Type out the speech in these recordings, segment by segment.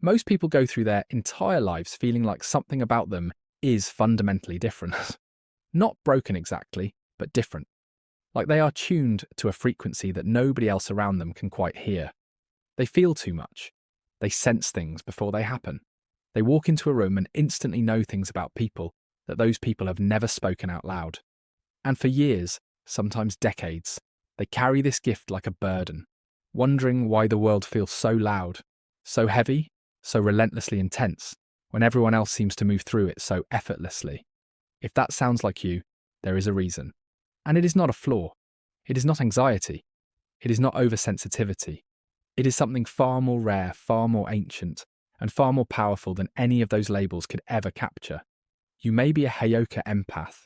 Most people go through their entire lives feeling like something about them is fundamentally different. Not broken exactly, but different. Like they are tuned to a frequency that nobody else around them can quite hear. They feel too much. They sense things before they happen. They walk into a room and instantly know things about people that those people have never spoken out loud. And for years, sometimes decades, they carry this gift like a burden, wondering why the world feels so loud, so heavy, so relentlessly intense, when everyone else seems to move through it so effortlessly. If that sounds like you, there is a reason. And it is not a flaw. It is not anxiety. It is not oversensitivity. It is something far more rare, far more ancient, and far more powerful than any of those labels could ever capture. You may be a Heyoka Empath.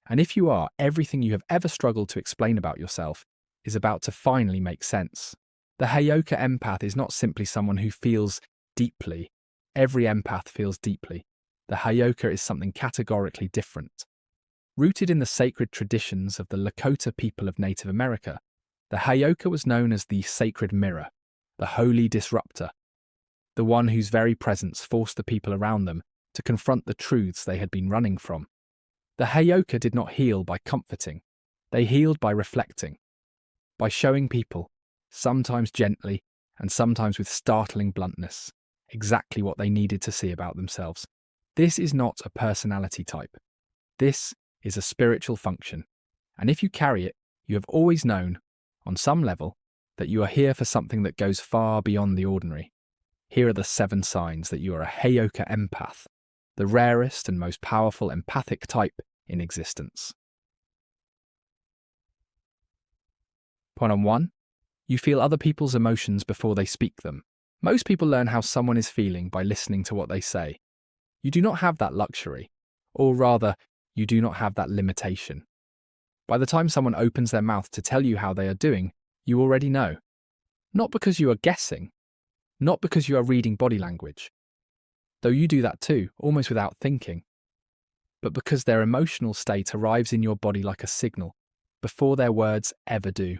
And if you are, everything you have ever struggled to explain about yourself is about to finally make sense. The Heyoka Empath is not simply someone who feels deeply. Every empath feels deeply. The Heyoka is something categorically different. Rooted in the sacred traditions of the Lakota people of Native America, the Heyoka was known as the sacred mirror, the holy disruptor, the one whose very presence forced the people around them to confront the truths they had been running from. The Heyoka did not heal by comforting. They healed by reflecting, by showing people, sometimes gently and sometimes with startling bluntness, exactly what they needed to see about themselves. This is not a personality type. This is a spiritual function. And if you carry it, you have always known, on some level, that you are here for something that goes far beyond the ordinary. Here are the 7 signs that you are a Heyoka Empath, the rarest and most powerful empathic type in existence. Point 1. You feel other people's emotions before they speak them. Most people learn how someone is feeling by listening to what they say. You do not have that luxury, or rather, you do not have that limitation. By the time someone opens their mouth to tell you how they are doing, you already know. Not because you are guessing, not because you are reading body language, though you do that too, almost without thinking, but because their emotional state arrives in your body like a signal, before their words ever do.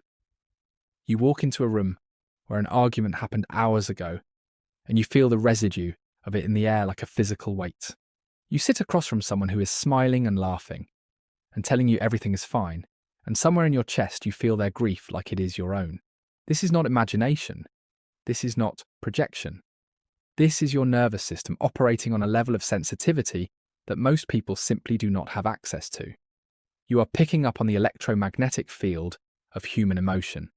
You walk into a room where an argument happened hours ago, and you feel the residue of it in the air like a physical weight. You sit across from someone who is smiling and laughing, and telling you everything is fine, and somewhere in your chest you feel their grief like it is your own. This is not imagination. This is not projection. This is your nervous system operating on a level of sensitivity that most people simply do not have access to. You are picking up on the electromagnetic field of human emotion,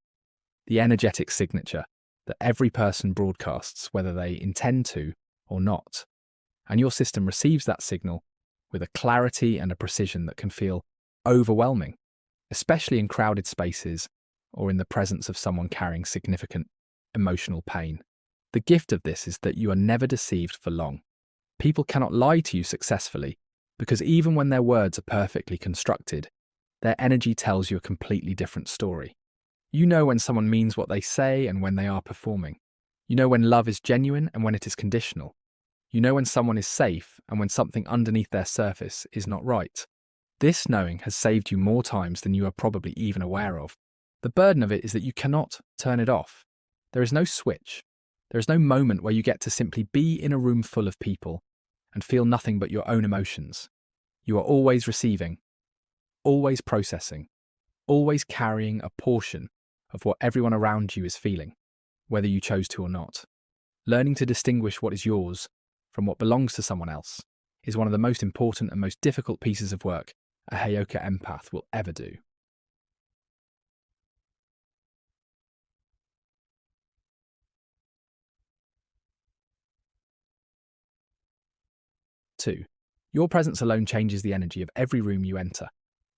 the energetic signature that every person broadcasts whether they intend to or not. And your system receives that signal with a clarity and a precision that can feel overwhelming, especially in crowded spaces or in the presence of someone carrying significant emotional pain. The gift of this is that you are never deceived for long. People cannot lie to you successfully because even when their words are perfectly constructed, their energy tells you a completely different story. You know when someone means what they say and when they are performing. You know when love is genuine and when it is conditional. You know when someone is safe and when something underneath their surface is not right. This knowing has saved you more times than you are probably even aware of. The burden of it is that you cannot turn it off. There is no switch. There is no moment where you get to simply be in a room full of people and feel nothing but your own emotions. You are always receiving, always processing, always carrying a portion of what everyone around you is feeling, whether you chose to or not. Learning to distinguish what is yours from what belongs to someone else is one of the most important and most difficult pieces of work a Heyoka Empath will ever do. Two, your presence alone changes the energy of every room you enter.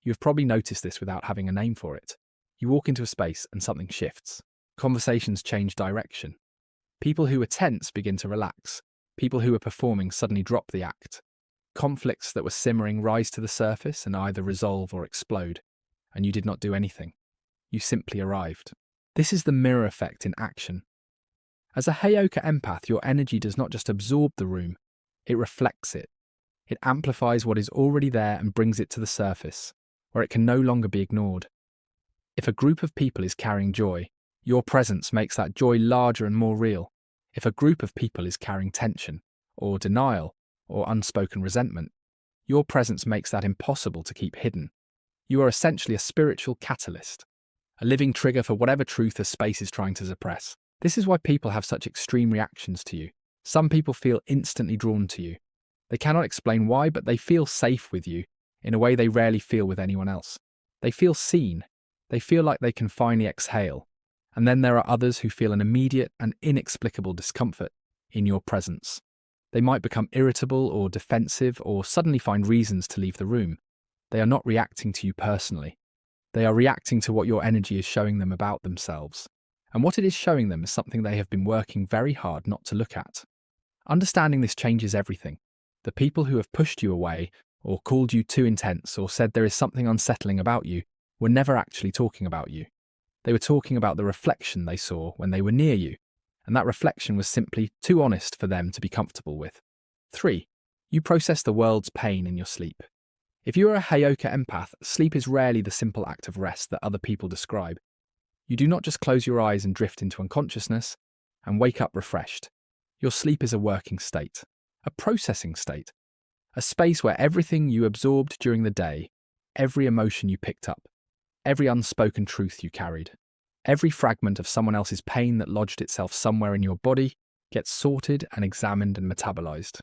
You have probably noticed this without having a name for it. You walk into a space and something shifts. Conversations change direction. People who are tense begin to relax. People who are performing suddenly drop the act. Conflicts that were simmering rise to the surface and either resolve or explode. And you did not do anything. You simply arrived. This is the mirror effect in action. As a Heyoka Empath, your energy does not just absorb the room, it reflects it. It amplifies what is already there and brings it to the surface, where it can no longer be ignored. If a group of people is carrying joy, your presence makes that joy larger and more real. If a group of people is carrying tension, or denial, or unspoken resentment, your presence makes that impossible to keep hidden. You are essentially a spiritual catalyst, a living trigger for whatever truth a space is trying to suppress. This is why people have such extreme reactions to you. Some people feel instantly drawn to you. They cannot explain why, but they feel safe with you in a way they rarely feel with anyone else. They feel seen. They feel like they can finally exhale. And then there are others who feel an immediate and inexplicable discomfort in your presence. They might become irritable or defensive or suddenly find reasons to leave the room. They are not reacting to you personally. They are reacting to what your energy is showing them about themselves. And what it is showing them is something they have been working very hard not to look at. Understanding this changes everything. The people who have pushed you away, or called you too intense, or said there is something unsettling about you, were never actually talking about you. They were talking about the reflection they saw when they were near you, and that reflection was simply too honest for them to be comfortable with. 3. You process the world's pain in your sleep. If you are a Heyoka Empath, sleep is rarely the simple act of rest that other people describe. You do not just close your eyes and drift into unconsciousness and wake up refreshed. Your sleep is a working state, a processing state, a space where everything you absorbed during the day, every emotion you picked up, every unspoken truth you carried, every fragment of someone else's pain that lodged itself somewhere in your body gets sorted and examined and metabolized.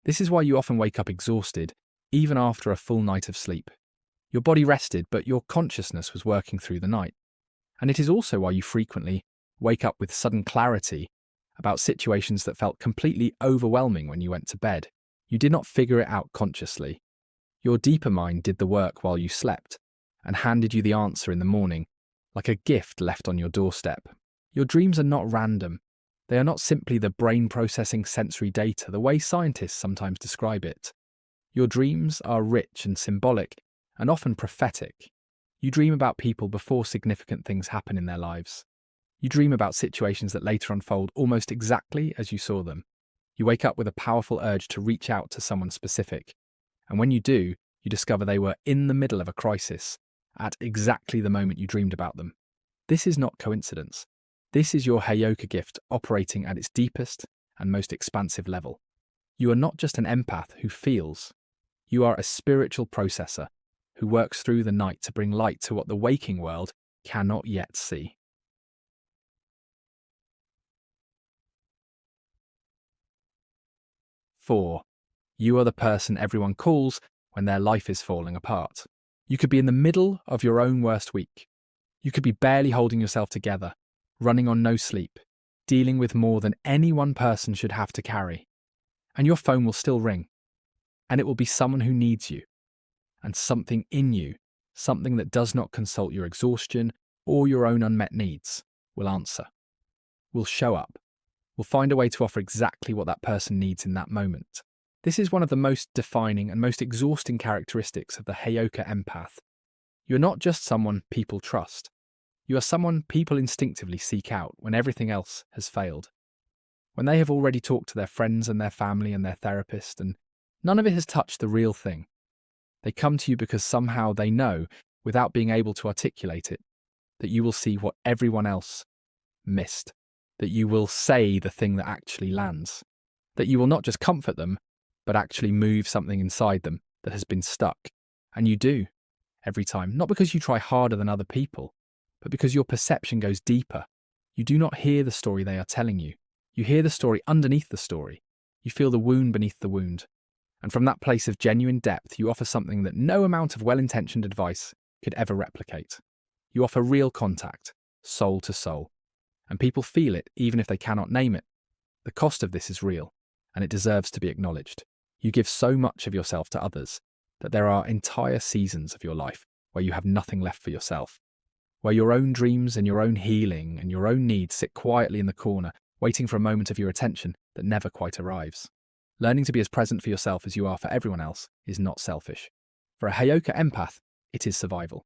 This is why you often wake up exhausted, even after a full night of sleep. Your body rested, but your consciousness was working through the night. And it is also why you frequently wake up with sudden clarity about situations that felt completely overwhelming when you went to bed. You did not figure it out consciously. Your deeper mind did the work while you slept and handed you the answer in the morning, like a gift left on your doorstep. Your dreams are not random. They are not simply the brain processing sensory data the way scientists sometimes describe it. Your dreams are rich and symbolic, and often prophetic. You dream about people before significant things happen in their lives. You dream about situations that later unfold almost exactly as you saw them. You wake up with a powerful urge to reach out to someone specific, and when you do, you discover they were in the middle of a crisis at exactly the moment you dreamed about them. This is not coincidence. This is your Heyoka gift operating at its deepest and most expansive level. You are not just an empath who feels. You are a spiritual processor who works through the night to bring light to what the waking world cannot yet see. 4. You are the person everyone calls when their life is falling apart. You could be in the middle of your own worst week. You could be barely holding yourself together, running on no sleep, dealing with more than any one person should have to carry. And your phone will still ring. And it will be someone who needs you. And something in you, something that does not consult your exhaustion or your own unmet needs, will answer, will show up, will find a way to offer exactly what that person needs in that moment. This is one of the most defining and most exhausting characteristics of the Heyoka Empath. You're not just someone people trust. You are someone people instinctively seek out when everything else has failed. When they have already talked to their friends and their family and their therapist, and none of it has touched the real thing. They come to you because somehow they know, without being able to articulate it, that you will see what everyone else missed, that you will say the thing that actually lands, that you will not just comfort them, but actually move something inside them that has been stuck. And you do, every time, not because you try harder than other people, but because your perception goes deeper. You do not hear the story they are telling you. You hear the story underneath the story. You feel the wound beneath the wound. And from that place of genuine depth, you offer something that no amount of well-intentioned advice could ever replicate. You offer real contact, soul to soul. And people feel it even if they cannot name it. The cost of this is real, and it deserves to be acknowledged. You give so much of yourself to others that there are entire seasons of your life where you have nothing left for yourself, where your own dreams and your own healing and your own needs sit quietly in the corner, waiting for a moment of your attention that never quite arrives. Learning to be as present for yourself as you are for everyone else is not selfish. For a Heyoka Empath, it is survival.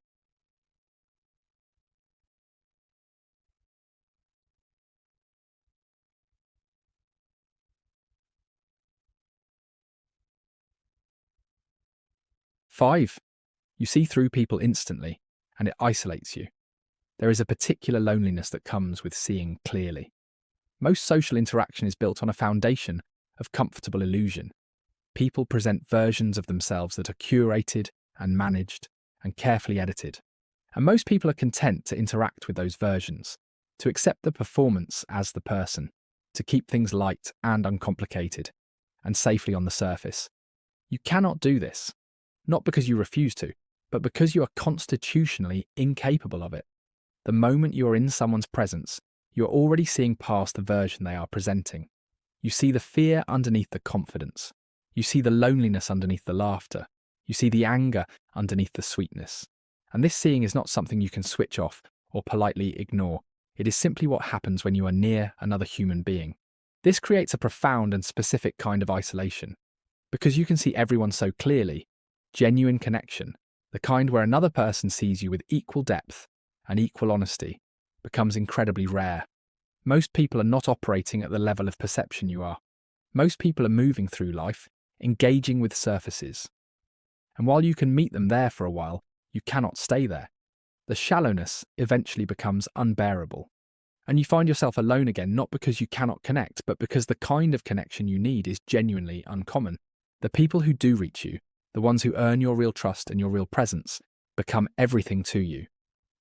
Five, you see through people instantly, and it isolates you. There is a particular loneliness that comes with seeing clearly. Most social interaction is built on a foundation of comfortable illusion. People present versions of themselves that are curated and managed and carefully edited. And most people are content to interact with those versions, to accept the performance as the person, to keep things light and uncomplicated, and safely on the surface. You cannot do this, not because you refuse to, but because you are constitutionally incapable of it. The moment you are in someone's presence, you are already seeing past the version they are presenting. You see the fear underneath the confidence. You see the loneliness underneath the laughter. You see the anger underneath the sweetness. And this seeing is not something you can switch off or politely ignore. It is simply what happens when you are near another human being. This creates a profound and specific kind of isolation. Because you can see everyone so clearly, genuine connection, the kind where another person sees you with equal depth and equal honesty, becomes incredibly rare. Most people are not operating at the level of perception you are. Most people are moving through life, engaging with surfaces. And while you can meet them there for a while, you cannot stay there. The shallowness eventually becomes unbearable. And you find yourself alone again, not because you cannot connect, but because the kind of connection you need is genuinely uncommon. The people who do reach you, the ones who earn your real trust and your real presence, become everything to you.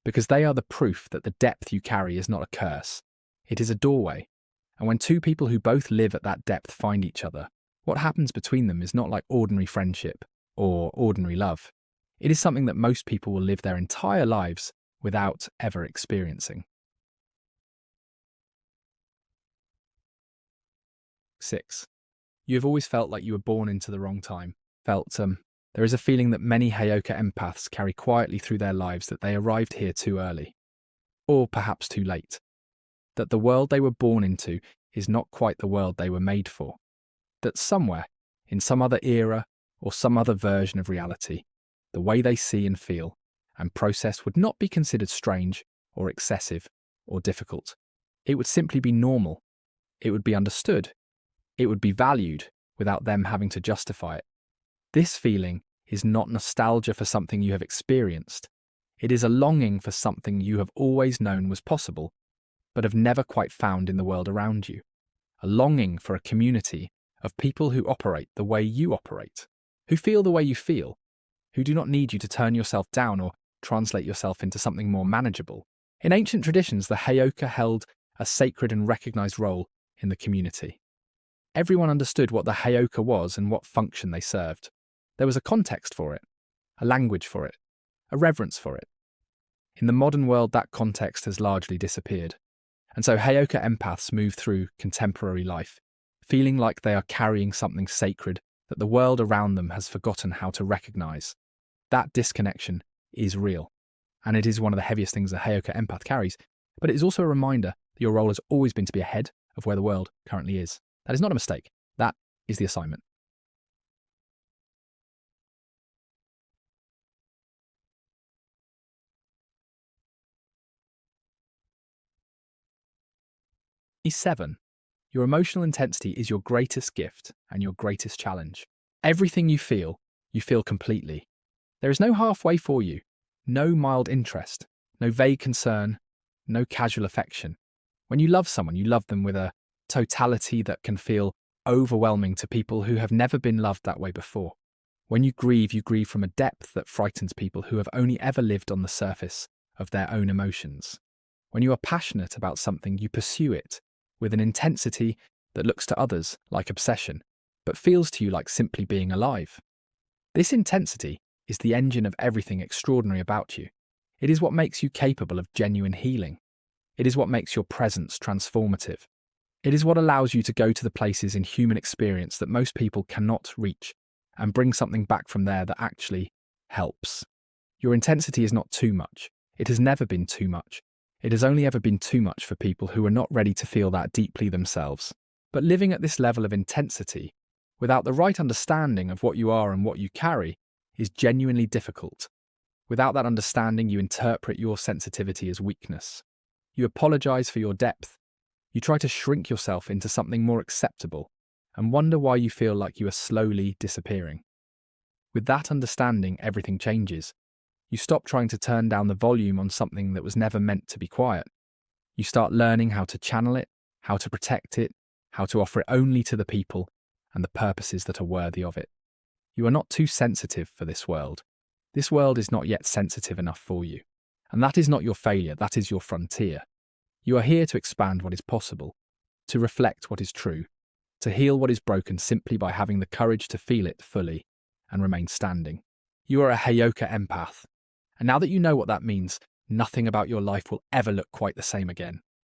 Because they are the proof that the depth you carry is not a curse. It is a doorway. And when two people who both live at that depth find each other, what happens between them is not like ordinary friendship or ordinary love. It is something that most people will live their entire lives without ever experiencing. 6. You have always felt like you were born into the wrong time. There is a feeling that many Heyoka empaths carry quietly through their lives that they arrived here too early, or perhaps too late. That the world they were born into is not quite the world they were made for. That somewhere, in some other era or some other version of reality, the way they see and feel and process would not be considered strange or excessive or difficult. It would simply be normal. It would be understood. It would be valued without them having to justify it. This feeling is not nostalgia for something you have experienced. It is a longing for something you have always known was possible, but have never quite found in the world around you. A longing for a community of people who operate the way you operate, who feel the way you feel, who do not need you to turn yourself down or translate yourself into something more manageable. In ancient traditions, the Heyoka held a sacred and recognized role in the community. Everyone understood what the Heyoka was and what function they served. There was a context for it, a language for it, a reverence for it. In the modern world, that context has largely disappeared. And so Heyoka empaths move through contemporary life, feeling like they are carrying something sacred that the world around them has forgotten how to recognize. That disconnection is real, and it is one of the heaviest things a Heyoka empath carries, but it is also a reminder that your role has always been to be ahead of where the world currently is. That is not a mistake. That is the assignment. E7. Your emotional intensity is your greatest gift and your greatest challenge. Everything you feel completely. There is no halfway for you, no mild interest, no vague concern, no casual affection. When you love someone, you love them with a totality that can feel overwhelming to people who have never been loved that way before. When you grieve from a depth that frightens people who have only ever lived on the surface of their own emotions. When you are passionate about something, you pursue it with an intensity that looks to others like obsession, but feels to you like simply being alive. This intensity is the engine of everything extraordinary about you. It is what makes you capable of genuine healing. It is what makes your presence transformative. It is what allows you to go to the places in human experience that most people cannot reach and bring something back from there that actually helps. Your intensity is not too much. It has never been too much. It has only ever been too much for people who are not ready to feel that deeply themselves. But living at this level of intensity, without the right understanding of what you are and what you carry, is genuinely difficult. Without that understanding, you interpret your sensitivity as weakness. You apologize for your depth. You try to shrink yourself into something more acceptable and wonder why you feel like you are slowly disappearing. With that understanding, everything changes. You stop trying to turn down the volume on something that was never meant to be quiet. You start learning how to channel it, how to protect it, how to offer it only to the people and the purposes that are worthy of it. You are not too sensitive for this world. This world is not yet sensitive enough for you. And that is not your failure, that is your frontier. You are here to expand what is possible, to reflect what is true, to heal what is broken simply by having the courage to feel it fully and remain standing. You are a Heyoka Empath. And now that you know what that means, nothing about your life will ever look quite the same again.